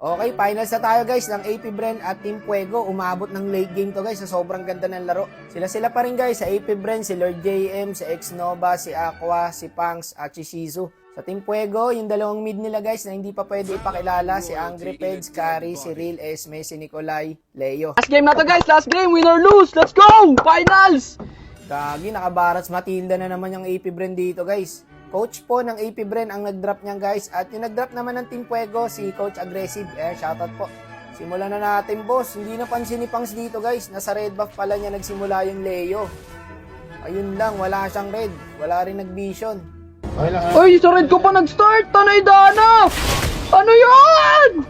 Okay, finals na tayo guys ng AP Bren at Team Fuego. Umabot ng late game to guys, sa sobrang ganda ng laro. Sila pa rin guys, sa AP Bren, si Lord JM, si Xnova, si Aqua, si Pangs at si Shizu. Sa Team Fuego, yung dalawang mid nila guys na hindi pa pwede ipakilala, si Angry Peds, Kari, si Real, Esme, si Nikolai, Leo. Last game na to guys, last game, win or lose, let's go! Finals! Gagi, nakabarats Matilda na naman yung AP Bren dito guys. Coach po ng AP Bren ang nag-drop niyan guys. At yung nag-drop naman ng Team Fuego, si Coach Aggressive. Shoutout po. Simulan na natin boss. Hindi napansin ni Pangs dito guys. Nasa red buff pala niya nagsimula yung Leo. Ayun lang, wala siyang red. Wala rin nag-vision. Ay, sa red ko pa nag-start, Tanay Dana! Ano yan?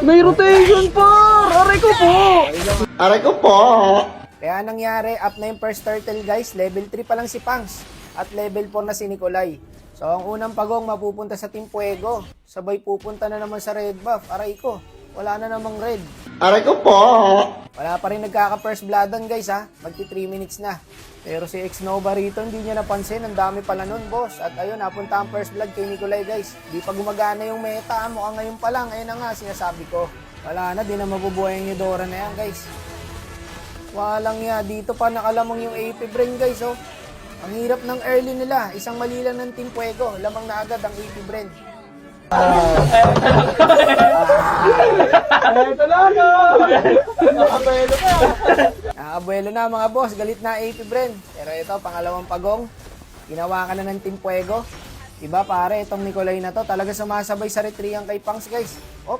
May rotation pa! Aray ko po! Aray ko po! Kaya nangyari, up na yung first turtle guys. Level 3 pa lang si Pangs. At level 4 na si Nikolai. So, ang unang pagong mapupunta sa Team Fuego. Sabay pupunta na naman sa red buff. Aray ko, wala na namang red. Aray ko po! Wala pa rin nagkaka-first bloodan guys ha. Magti 3 minutes na. Pero si Xnova rito, hindi niya napansin. Ang dami pala nun boss. At ayun, napunta ang first blood kay Nikolai guys. Di pa gumagana yung meta. Mukhang ngayon pa lang. Ayun na nga, sinasabi ko. Wala na, di na mabubuhay yung Eudora na yan guys. Walang ya. Dito pa nakalamang yung AP Bren guys oh. Ang hirap ng early nila. Isang mali lang ng Team Fuego. Lamang na agad ang AP Bren. Abuelo na mga boss. Galit na AP Bren. Pero ito, pangalawang pagong. Ginawa ka na ng Team Fuego. Diba pare, itong Nikolai na to. Talaga sumasabay sa retriang kay Pangs guys.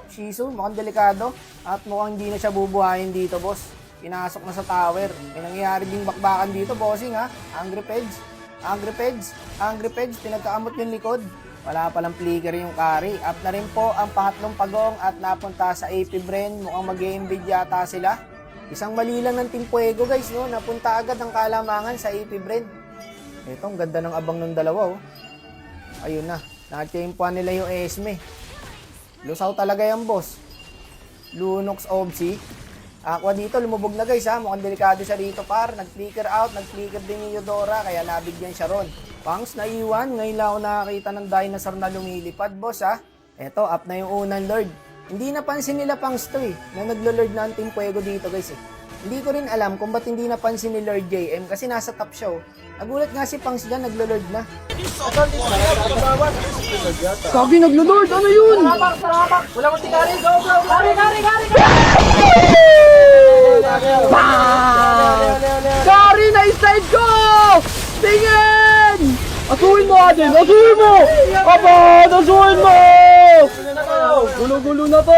Shizu, mukhang delikado. At mukhang hindi na siya bubuhayin dito boss. Pinasok na sa tower. May nangyayari ding bakbakan dito, bossing ha. Angry Peds, pinagkaamot yung likod. Wala palang flicker yung Kari. Up na rin po ang pangatlong pagong at napunta sa AP Bren. Mukhang mag-invade yata sila. Isang mali lang ng Team Fuego guys, no? Napunta agad ang kalamangan sa AP Bren. Ito, ang ganda ng abang ng dalawa, oh. Ayun na, na-champuan nila yung Esme. Lusaw talaga yung boss. Lunox Obsi. Aqua dito, lumubog na guys ha. Mukhang delikado siya rito par. Nag-flicker out, nag-flicker din yung Eudora. Kaya nabigyan siya ron. Pangs, naiwan. Ngayon lang ako nakakita ng dinosaur na lumilipad boss ha. Eto, up na yung unang Lord. Hindi napansin nila Pangs to eh. Na naglo-Lord na ang Team Fuego dito guys eh. Hindi ko rin alam kung ba't hindi napansin ni Lord JM kasi nasa top siya oh. Nagulat nga si Pangs dyan, naglo-Lord na. Kagi naglo-lord, ano yun? Wala mo si Kari, go! Kari! Kari na slide ko! Tingin! Asuhin mo Adin, asuhin mo! Aba, asuhin mo! Gulo-gulo na to!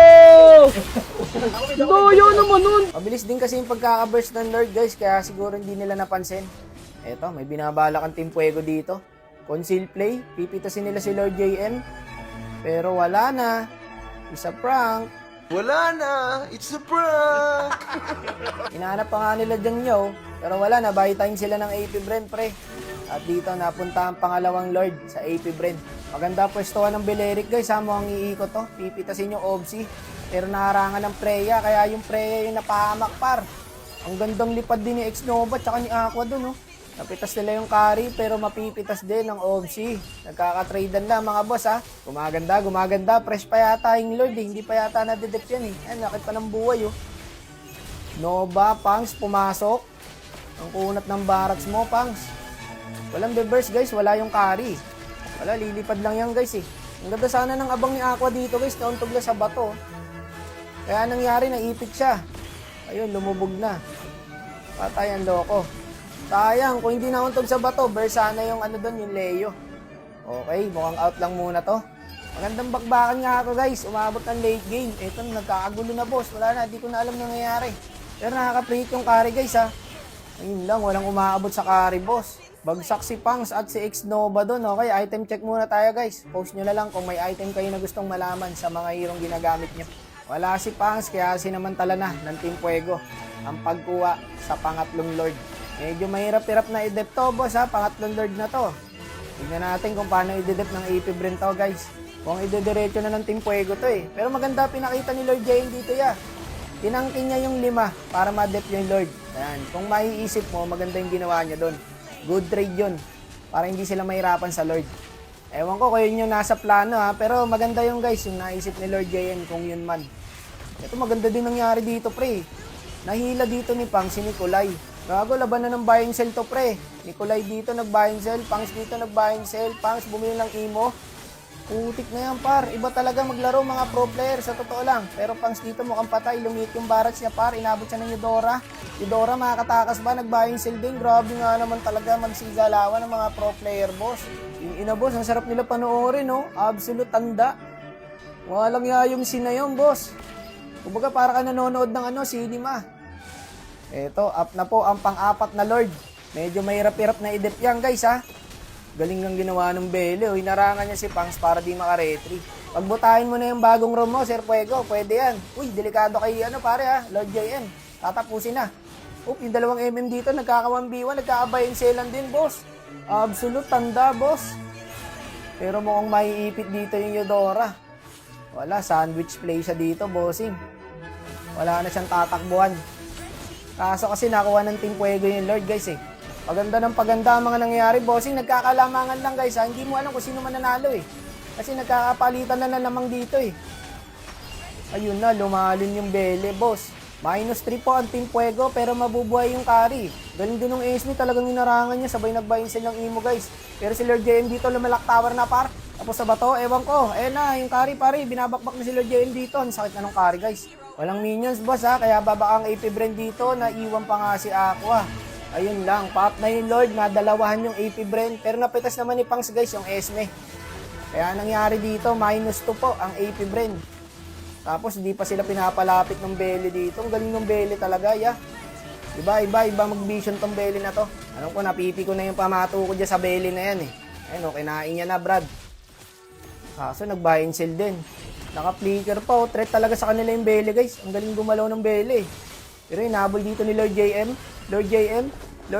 Doyo naman nun! Mabilis din kasi yung pagkaka-burst ng Lord guys, kaya siguro hindi nila napansin. Eto, may binabalak ang Team Fuego dito. Conceal play, pipitasin nila si Lord JM. Pero wala na. It's a prank. Wala na! It's a prank! Hinahanap pa nga nila dyan nyo. Pero wala na, buy time sila ng AP Bren pre. At dito napunta ang pangalawang Lord sa AP Bren. Maganda pwestuhan ng Beleric guys ha, mukhang iikot to. Pipitasin yung Obsi. Pero naharangan ng Freya, kaya yung Freya yung napahamak par. Ang gandang lipad din ni Xnova tsaka ni Aqua dun oh. Napitas nila yung Kari pero mapipitas din ng Obsi. Nagkakatradean lang mga boss ha. Gumaganda. Fresh pa yata yung Lord eh. Hindi pa yata na-detect yan eh. Ayan, nakit pa ng buhay oh. Nova, Pangs, pumasok. Ang kunat ng barats mo, Pangs. Walang reverse guys, wala yung Kari. Wala, lilipad lang yan guys eh. Ang ganda sana ng abang ni Aqua dito guys. Nauntog na sa bato. Kaya nangyari, naipit siya. Ayun, lumubog na. Patay ang loko. Sayang, kung hindi nauntog sa bato, versa na yung ano doon, yung Leo. Okay, mukhang out lang muna to. Magandang bakbakan nga ako guys, umabot ng late game. Ito, nagkakagulo na boss, wala na, di ko na alam nangyayari. Pero nakaka-prehet yung Kari guys ha. Ayun lang, walang umaabot sa Kari boss. Bagsak si Pangs at si Xnova doon. Okay, item check muna tayo guys. Post nyo na lang kung may item kayo na gustong malaman sa mga hirong ginagamit nyo. Wala si Pangs, kaya sinamantala na ng Team Fuego ang pagkuha sa pangatlong Lord. Medyo mahirap-hirap na i-dep to boss ha, pangatlong Lord na to. Tignan natin kung paano i-dep ng AP Bren to guys. Kung i-diretso na ng Team Fuego to eh. Pero maganda pinakita ni Lord Jane dito ya. Tinangkin niya yung 5 para ma-dep yung Lord. Ayan, kung maiisip mo, maganda yung ginawa niya doon. Good trade yun. Para hindi sila mahirapan sa Lord. Ewan ko kung yun yung nasa plano ha, pero maganda yung guys, yung naisip ni Lord JN kung yun man. Ito maganda din nangyari dito pre. Nahila dito ni Pang si Nikolai. Gago, laban na ng buying sell to pre. Nikolai dito nag-buying sell, Pangs dito nag-buying sell, Pangs bumili ng imo. Putik na yan par, iba talaga maglaro mga pro player sa totoo lang. Pero Pangs dito mukhang patay, lumit yung barracks niya par, inabot siya ng Eudora. Eudora makakatakas ba, nag-buying sell din. Grabe nga naman talaga magsigalawan ng mga pro player boss. Yung ina boss, ang sarap nila panoorin no, absolute tanda. Walang yayong sinayon boss. Kumbaga para ka nanonood ng cinema. Eto, up na po ang pang-apat na Lord. Medyo mahirap-hirap na i-dep yan guys ha. Galing ng ginawa ng Bele. Hinarangan niya si Pangs para di makaretry. Pagbutahin mo na yung bagong room mo, Sir Fuego, pwede yan. Uy, delikado kay pare ha, Lord JN. Tatapusin na. Oop, yung 2 mm dito, nagkaka-1v1, nagkaka-buy and sellan din, boss. Absolute tanda, boss. Pero mukhang maiipit dito yung Eudora. Wala, sandwich play siya dito, bossing. Wala na siyang tatakbuhan. Kaso kasi nakuha ng Team Fuego yung Lord, guys eh. Paganda ng paganda ang mga nangyayari, bossing. Nagkakalamangan lang, guys ha. Hindi mo alam kung sino mananalo eh. Kasi nagkakapalitan na lamang dito eh. Ayun na, lumalin yung Bele, boss. -3 po ang Team Fuego pero mabubuhay yung carry. Galing din ng Esme, talagang inarangan niya. Sabay nag-buy sell ng imo guys. Pero si Lord JM dito lumalak tower na par. Tapos sa bato, ewan ko. Ayan na, yung carry pare. Binabakbak na si Lord JM dito. Ang sakit na ng carry guys. Walang minions boss ha. Kaya baba ang AP Brand dito. Naiwan pa nga si Aqua. Ayun lang. Pop na yung Lord. Nadalawahan yung AP Brand. Pero napitas naman ni Pangs guys yung Esme. Kaya nangyari dito, -2 po ang AP Brand. Tapos hindi pa sila pinapalapit ng Bele dito. Ang galing ng Bele talaga, ya. Iba mag-vision tong Bele na to. Alam ko, napipi ko na yung pamato ko dyan sa Bele na yan eh. Ayun, kinain niya na, Brad. Kaso nag-buy and sell din. Naka-flicker pa, oh. Threat talaga sa kanila yung Bele, guys. Ang galing gumalaw ng Bele. Pero inabol dito ni Lord JM. Lord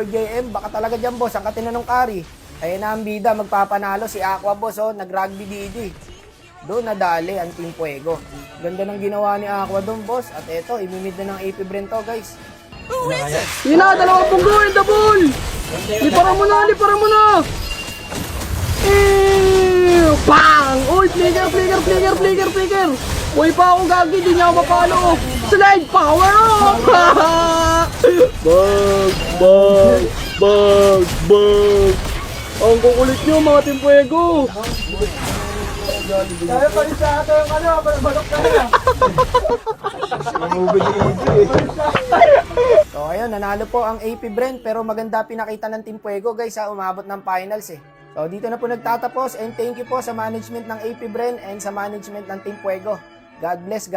JM, baka talaga dyan, boss. Ang katina ng carry. Ayun na ang bida, magpapanalo si Aqua, boss, oh. Nag-rugby DD. Doon nadali ang Team Fuego. Ganda ng ginawa ni Aqua doon, boss. At eto, imimid na ng AP Brand to, guys. Yun na, 2 pungguin, double! Liparan mo na! Bang! Uy, flicker! Uy pa ako gagi, di niya ako mapalo. Slide power up! Bag! Ang kukulit nyo, mga Team Fuego! Kaya pa rin sa ato yung balok ka na. So ayun, nanalo po ang AP Brand pero maganda pinakita ng Team Fuego guys ha, umabot ng finals eh. So dito na po nagtatapos and thank you po sa management ng AP Brand and sa management ng Team Fuego. God bless.